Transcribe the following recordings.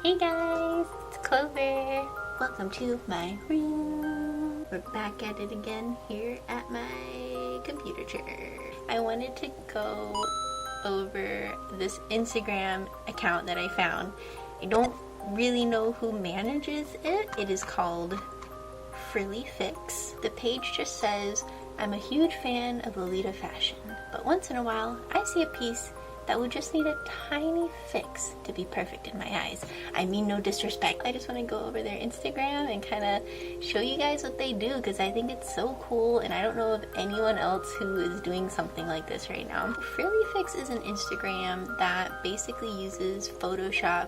Hey guys, it's Clover. Welcome to my room. We're back at it again here at my computer chair. I wanted to go over this Instagram account that I found. I don't really know who manages it. It is called FrillyFix. The page just says, I'm a huge fan of Lolita fashion, but once in a while I see a piece that would just need a tiny fix to be perfect in my eyes. I mean no disrespect. I just want to go over their Instagram and kind of show you guys what they do because I think it's so cool and I don't know of anyone else who is doing something like this right now. FrillyFix is an Instagram that basically uses Photoshop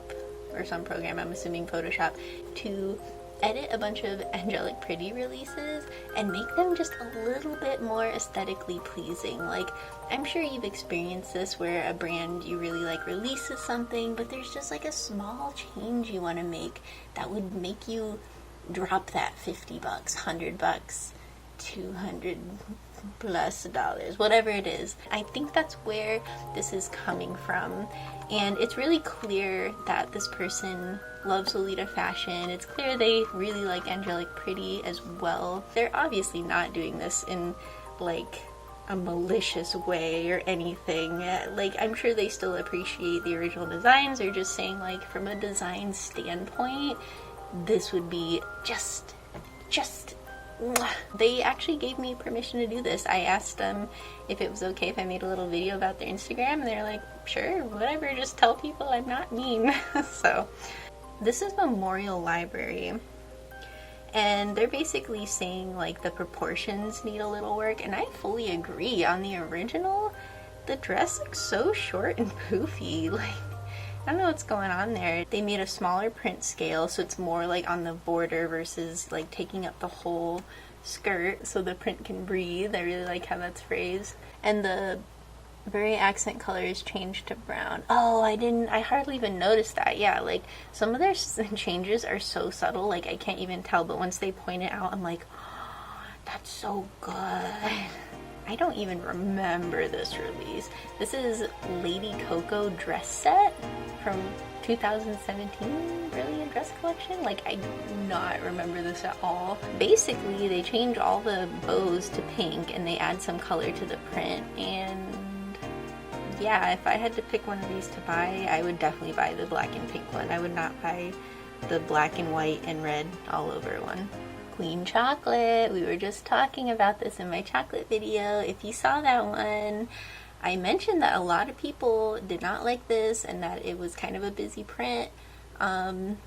or some program, I'm assuming Photoshop, to edit a bunch of Angelic pretty releases and make them just a little bit more aesthetically pleasing. Like, I'm sure you've experienced this where a brand you really like releases something, but there's just like a small change you want to make that would make you drop that $50, $100, $200 plus dollars, whatever it is. I think that's where this is coming from, and it's really clear that this person loves Lolita fashion. It's clear they really like Angelic pretty as well. They're obviously not doing this in like a malicious way or anything. Like, I'm sure they still appreciate the original designs. They're just saying, like, from a design standpoint, this would be just they actually gave me permission to do this. I asked them if it was okay if I made a little video about their Instagram, and they're like, sure, whatever, just tell people I'm not mean. So this is Memorial Library, and they're basically saying like the proportions need a little work, and I fully agree. On the original, the dress looks so short and poofy. Like, I don't know what's going on there. They made a smaller print scale, so it's more like on the border versus like taking up the whole skirt so the print can breathe. I really like how that's phrased. And the very accent color is changed to brown. Oh, I hardly even noticed that. Yeah, like some of their changes are so subtle, like I can't even tell, but once they point it out, I'm like, oh, that's so good. I don't even remember this release. This is Lady Coco dress set from 2017, really, a dress collection? Like, I do not remember this at all. Basically, they change all the bows to pink and they add some color to the print, and yeah, if I had to pick one of these to buy, I would definitely buy the black and pink one. I would not buy the black and white and red all over one. Queen Chocolate. We were just talking about this in my chocolate video. If you saw that one, I mentioned that a lot of people did not like this and that it was kind of a busy print. And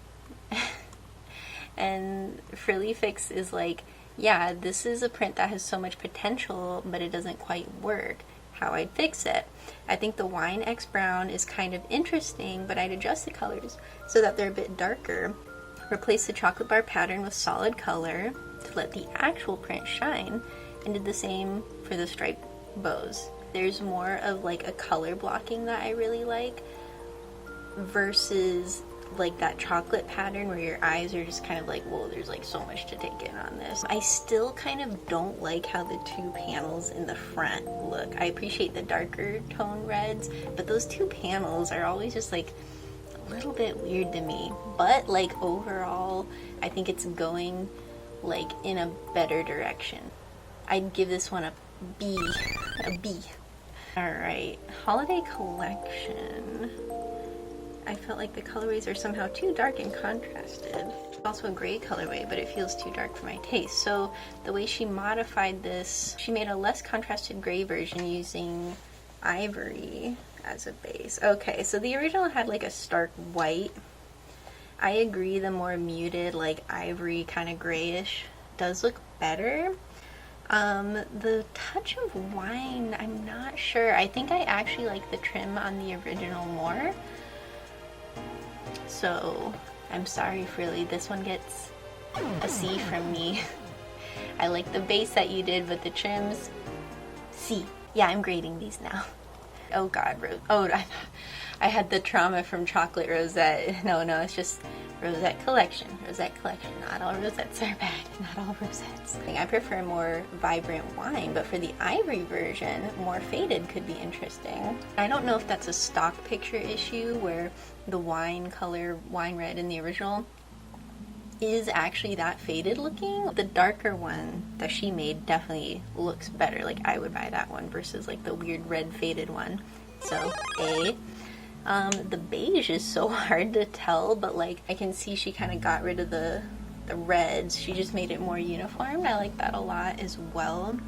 FrillyFix is like, yeah, this is a print that has so much potential, but it doesn't quite work. How I'd fix it. I think the Wine X Brown is kind of interesting, but I'd adjust the colors so that they're a bit darker. Replace the chocolate bar pattern with solid color to let the actual print shine, and did the same for the striped bows. There's more of like a color blocking that I really like versus like that chocolate pattern where your eyes are just kind of like, whoa, there's like so much to take in on this. I still kind of don't like how the two panels in the front look. I appreciate the darker tone reds, but those two panels are always just like a little bit weird to me. But like overall, I think it's going like in a better direction. I'd give this one a B. Alright, Holiday Collection. I felt like the colorways are somehow too dark and contrasted. It's also a gray colorway, but it feels too dark for my taste. So the way she modified this, she made a less contrasted gray version using ivory as a base. Okay, so the original had like a stark white. I agree, the more muted, like ivory kind of grayish does look better. The touch of wine, I'm not sure. I think I actually like the trim on the original more. So, I'm sorry, Frilly, this one gets a C from me. I like the base that you did, but the trims, C. Yeah, I'm grading these now. Oh god, I had the trauma from chocolate rosette. No, it's just Rosette Collection. Rosette Collection. Not all rosettes are bad. Not all rosettes. I prefer more vibrant wine, but for the ivory version, more faded could be interesting. I don't know if that's a stock picture issue where the wine color, wine red in the original, is actually that faded looking. The darker one that she made definitely looks better. Like, I would buy that one versus like the weird red faded one. So, A. The beige is so hard to tell, but like I can see she kind of got rid of the reds. She just made it more uniform. I like that a lot as well.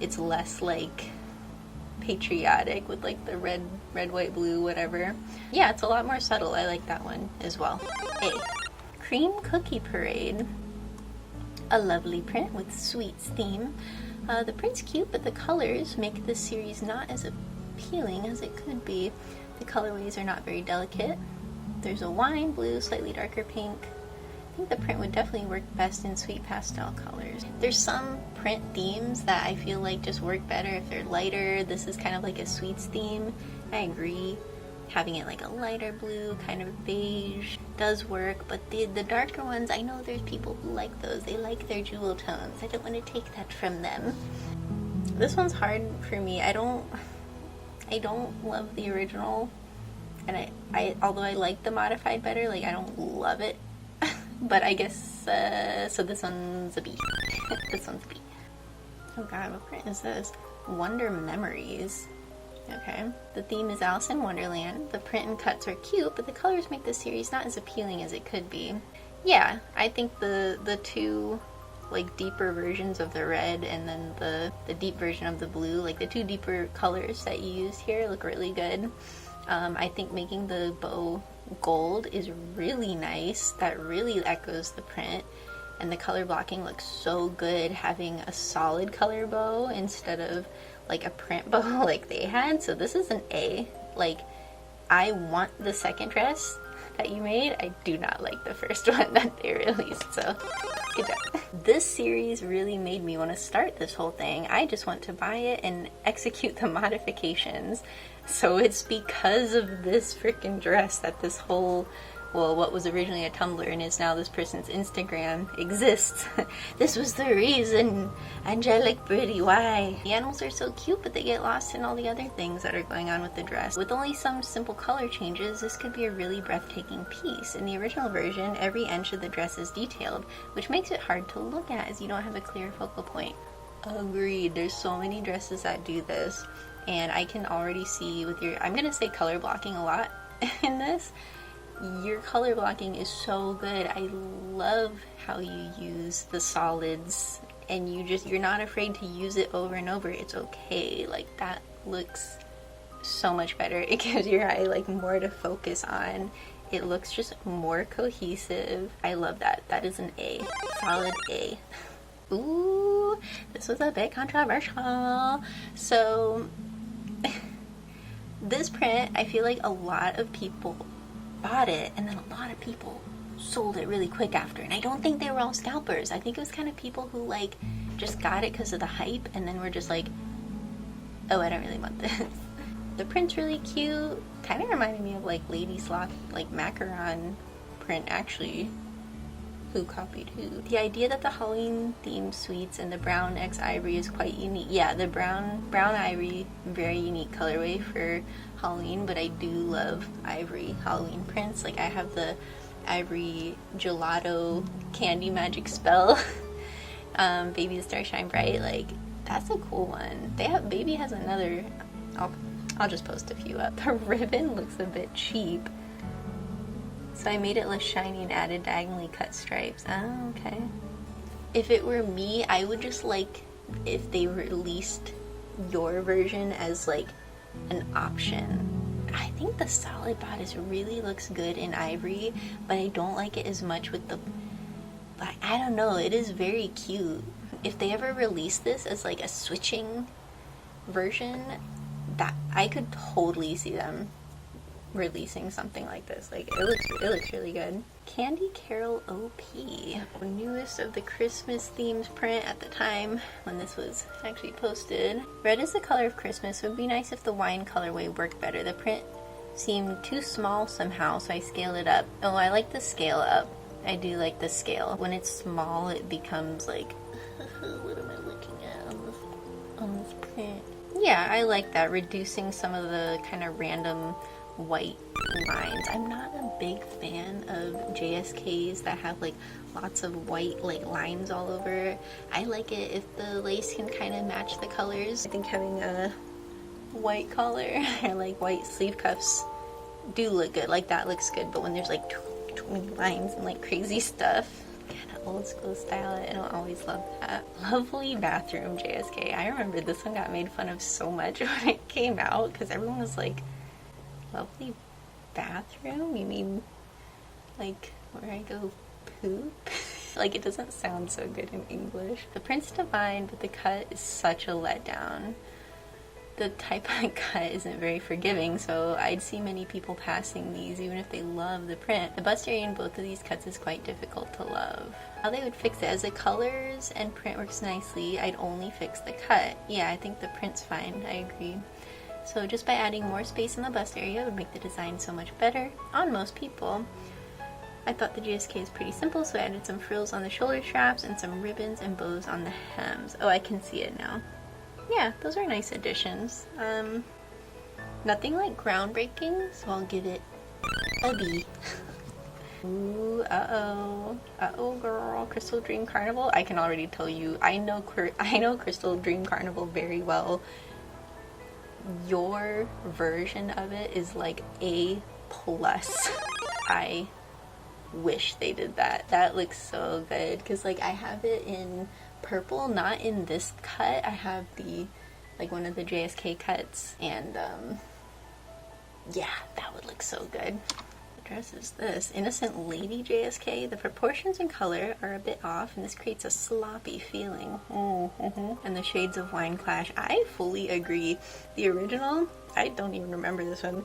It's less like patriotic with like the red, white, blue, whatever. Yeah, it's a lot more subtle. I like that one as well. A. Cream Cookie Parade. A lovely print with sweets theme. The print's cute, but the colors make this series not as appealing as it could be. The colorways are not very delicate. There's a wine blue, slightly darker pink. I think the print would definitely work best in sweet pastel colors. There's some print themes that I feel like just work better if they're lighter. This is kind of like a sweets theme. I agree. Having it like a lighter blue, kind of beige, does work, but the darker ones, I know there's people who like those. They like their jewel tones. I don't want to take that from them. This one's hard for me. I don't love the original, and I although I like the modified better, like I don't love it. But I guess so this one's a B. This one's a B. Oh god, what print is this? Wonder Memories. Okay. The theme is Alice in Wonderland. The print and cuts are cute, but the colors make this series not as appealing as it could be. Yeah, I think the two like deeper versions of the red and then the deep version of the blue, like the two deeper colors that you use here, look really good. I think making the bow gold is really nice. That really echoes the print, and the color blocking looks so good having a solid color bow instead of like a print bow like they had. So this is an A. Like, I want the second dress that you made. I do not like the first one that they released, so good job. This series really made me want to start this whole thing. I just want to buy it and execute the modifications. So it's because of this freaking dress that this whole, well, what was originally a Tumblr and is now this person's Instagram exists. This was the reason. Angelic pretty, why? The animals are so cute, but they get lost in all the other things that are going on with the dress. With only some simple color changes, this could be a really breathtaking piece. In the original version, every inch of the dress is detailed, which makes it hard to look at as you don't have a clear focal point. Agreed. There's so many dresses that do this, and I can already see with your, I'm gonna say color blocking a lot in this. Your color blocking is so good. I love how you use the solids, and you're not afraid to use it over and over. It's okay. Like, that looks so much better. It gives your eye like more to focus on. It looks just more cohesive. I love that. That is an A. Solid A. Ooh, this was a bit controversial. So this print, I feel like a lot of people bought it, and then a lot of people sold it really quick after, and I don't think they were all scalpers. I think it was kind of people who like just got it because of the hype, and then were just like, oh, I don't really want this. The print's really cute. Kind of reminded me of like Lady Sloth, like macaron print actually. Who copied who? The idea that the Halloween themed sweets and the brown X ivory is quite unique. Yeah, the brown ivory, very unique colorway for Halloween, but I do love ivory Halloween prints. Like, I have the ivory gelato candy magic spell. Baby the Star Shine Bright, like, that's a cool one. Baby has another, I'll just post a few up. The ribbon looks a bit cheap, so I made it less shiny and added diagonally cut stripes. Oh, okay. If it were me, I would just like if they released your version as like an option. I think the solid bodice really looks good in ivory, but I don't like it as much with the, but I don't know, it is very cute. If they ever release this as like a switching version, that I could totally see them releasing something like this. Like, it looks really good. Candy Carol OP, newest of the Christmas themes print at the time when this was actually posted. Red is the color of Christmas, so it would be nice if the wine colorway worked better. The print seemed too small somehow, so I scaled it up. Oh, I like the scale up. I do like the scale. When it's small, it becomes like, what am I looking at on this print? Yeah, I like that, reducing some of the kind of random white lines. I'm not a big fan of JSKs that have like lots of white like lines all over. I like it if the lace can kind of match the colors. I think having a white collar or like white sleeve cuffs do look good. Like that looks good, but when there's like 20 lines and like crazy stuff, kind of old school style, I don't always love that. Lovely bathroom JSK. I remember this one got made fun of so much when it came out because everyone was like, lovely bathroom? You mean like where I go poop? Like, it doesn't sound so good in English. The print's divine, but the cut is such a letdown. The type of cut isn't very forgiving, so I'd see many people passing these even if they love the print. The bust area in both of these cuts is quite difficult to love. How they would fix it, as the colors and print works nicely, I'd only fix the cut. Yeah, I think the print's fine, I agree. So just by adding more space in the bust area would make the design so much better on most people. I thought the GSK is pretty simple, so I added some frills on the shoulder straps and some ribbons and bows on the hems. Oh, I can see it now. Yeah, those are nice additions. Nothing like groundbreaking, so I'll give it a B. Ooh, uh-oh. Uh-oh, girl. Crystal Dream Carnival? I can already tell you, I know Crystal Dream Carnival very well. Your version of it is like A+. I wish they did that. That looks so good, because like I have it in purple, not in this cut. I have the like one of the JSK cuts, and yeah, that would look so good. What dress is this? Innocent Lady JSK. The proportions and color are a bit off, and this creates a sloppy feeling. And the shades of wine clash. I fully agree. The original, I don't even remember this one.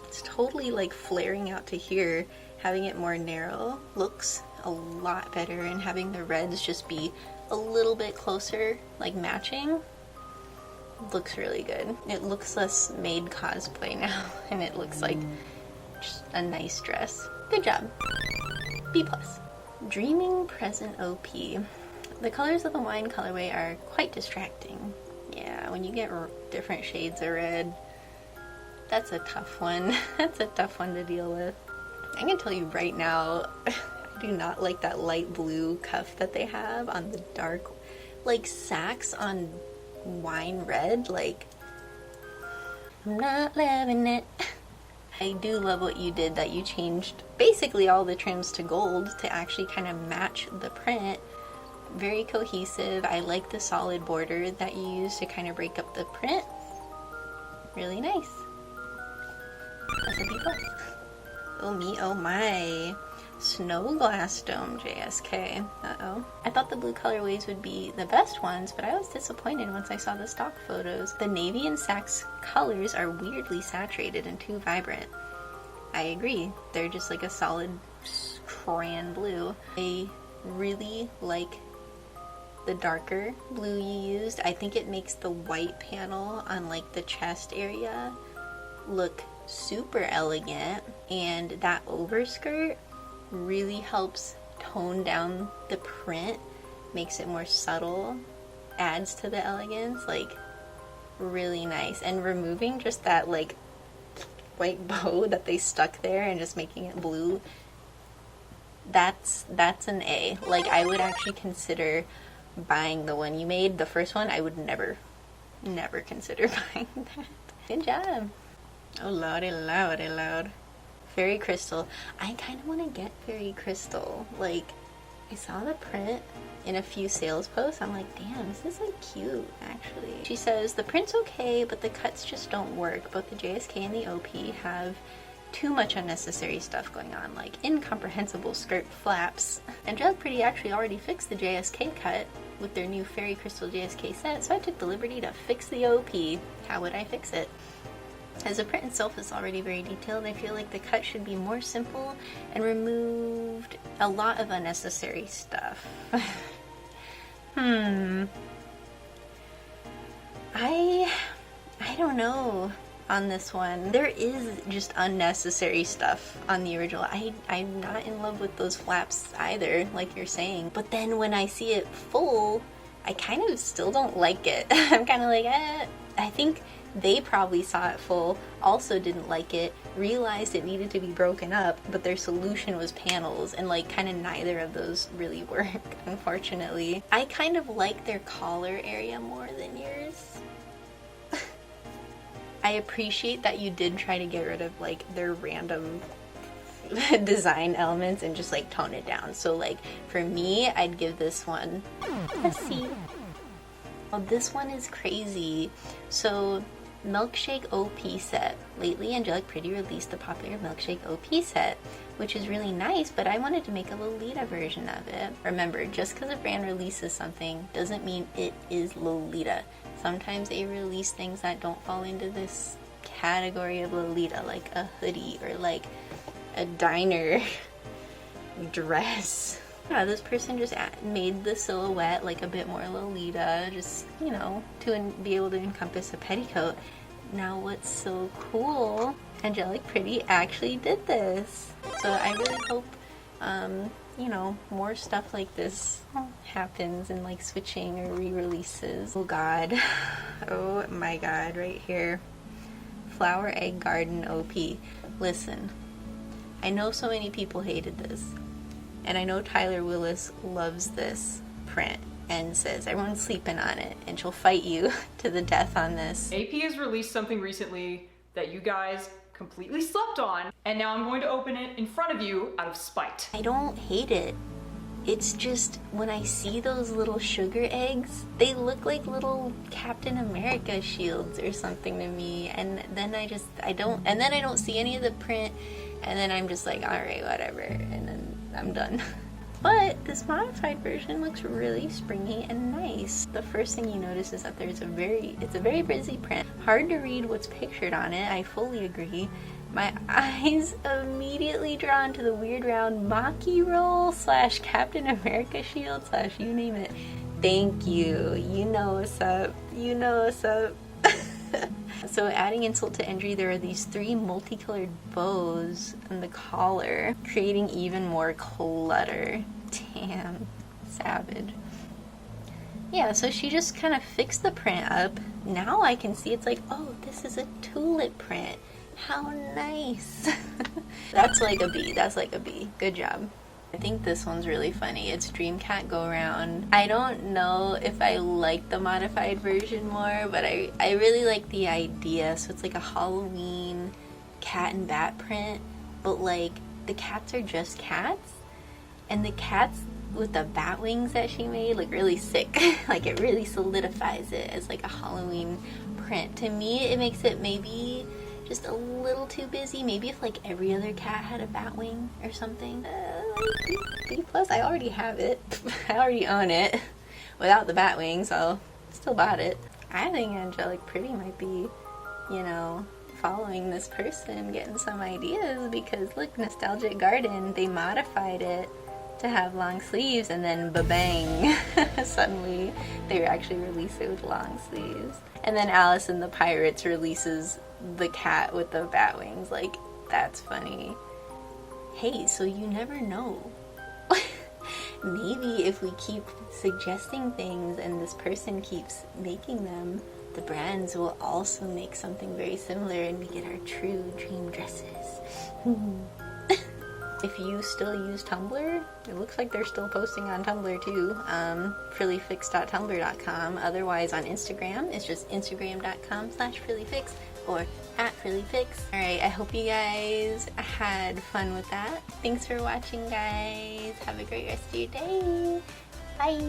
It's totally like flaring out to here. Having it more narrow looks a lot better, and having the reds just be a little bit closer, like matching, looks really good. It looks less made cosplay now, and it looks like just a nice dress. Good job. B+. Dreaming Present OP. The colors of the wine colorway are quite distracting. Yeah, when you get different shades of red, that's a tough one. That's a tough one to deal with. I can tell you right now, I do not like that light blue cuff that they have on the dark, like sacks on wine red. Like, I'm not loving it. I do love what you did, that you changed basically all the trims to gold to actually kind of match the print. Very cohesive. I like the solid border that you used to kind of break up the print. Really nice. That's a B+. Oh me, oh my. Snow Glass Dome JSK. Uh-oh. I thought the blue colorways would be the best ones, but I was disappointed once I saw the stock photos. The navy and sax colors are weirdly saturated and too vibrant. I agree. They're just like a solid crayon blue. I really like the darker blue you used. I think it makes the white panel on like the chest area look super elegant, and that overskirt really helps tone down the print, makes it more subtle, adds to the elegance. Like, really nice. And removing just that like white bow that they stuck there and just making it blue, that's an A. Like, I would actually consider buying the one you made. The first one, I would never consider buying that. Good job. Oh lordy, lordy, lord. Fairy Crystal. I kind of want to get Fairy Crystal. Like, I saw the print in a few sales posts. I'm like, damn, this is like cute, actually. She says, the print's okay, but the cuts just don't work. Both the JSK and the OP have too much unnecessary stuff going on, like incomprehensible skirt flaps. Angelic Pretty actually already fixed the JSK cut with their new Fairy Crystal JSK set, so I took the liberty to fix the OP. How would I fix it? As the print itself is already very detailed, I feel like the cut should be more simple and removed a lot of unnecessary stuff. I don't know. on this one. There is just unnecessary stuff on the original. I'm not in love with those flaps either, like you're saying. But then when I see it full, I kind of still don't like it. I'm kind of like, eh. I think they probably saw it full, also didn't like it, realized it needed to be broken up, but their solution was panels, and like kind of neither of those really work, unfortunately. I kind of like their collar area more than yours. I appreciate that you did try to get rid of like their random design elements and just like tone it down. So like for me, I'd give this one a C. Well, this one is crazy. So Milkshake OP Set. Lately, Angelic Pretty released the popular Milkshake OP Set, which is really nice, but I wanted to make a Lolita version of it. Remember, just because a brand releases something doesn't mean it is Lolita. Sometimes they release things that don't fall into this category of Lolita, like a hoodie or like a diner dress. Yeah, this person just made the silhouette like a bit more Lolita, just, you know, to be able to encompass a petticoat. Now what's so cool, Angelic Pretty actually did this. So I really hope, you know, more stuff like this happens and like switching or re-releases. Oh god, oh my god, right here. Flower Egg Garden OP. Listen, I know so many people hated this. And I know Tyler Willis loves this print and says everyone's sleeping on it, and she'll fight you to the death on this. AP has released something recently that you guys completely slept on, and now I'm going to open it in front of you out of spite. I don't hate it. It's just when I see those little sugar eggs, they look like little Captain America shields or something to me, and then I don't see any of the print, and then I'm just like, all right, whatever, and then I'm done. But this modified version looks really springy and nice. The first thing you notice is that it's a very busy print. Hard to read what's pictured on it, I fully agree. My eyes immediately drawn to the weird round Maki roll / Captain America shield / you name it. Thank you. You know what's up. You know what's up. So adding insult to injury, there are these 3 multicolored bows on the collar, creating even more clutter. Damn, savage. Yeah, so she just kind of fixed the print up. Now I can see it's like, oh, this is a tulip print. How nice. That's like a B. That's like a B. Good job. I think this one's really funny. It's Dreamcat Go Round. I don't know if I like the modified version more, but I really like the idea. So it's like a Halloween cat and bat print, but like the cats are just cats, and the cats with the bat wings that she made look really sick. Like it really solidifies it as like a Halloween print. To me, it makes it maybe just a little too busy. Maybe if like every other cat had a bat wing or something. B+, I already have it. I already own it without the bat wing, so still bought it. I think Angelic Pretty might be, you know, following this person, getting some ideas, because look, Nostalgic Garden, they modified it to have long sleeves, and then ba-bang, suddenly they actually release it with long sleeves. And then Alice and the Pirates releases the cat with the bat wings. Like, that's funny. Hey, so you never know. Maybe if we keep suggesting things and this person keeps making them, the brands will also make something very similar and we get our true dream dresses. If you still use Tumblr, it looks like they're still posting on Tumblr too. FrillyFix.tumblr.com. Otherwise on Instagram, it's just instagram.com/FrillyFix or @FrillyFix. Alright, I hope you guys had fun with that. Thanks for watching, guys. Have a great rest of your day. Bye.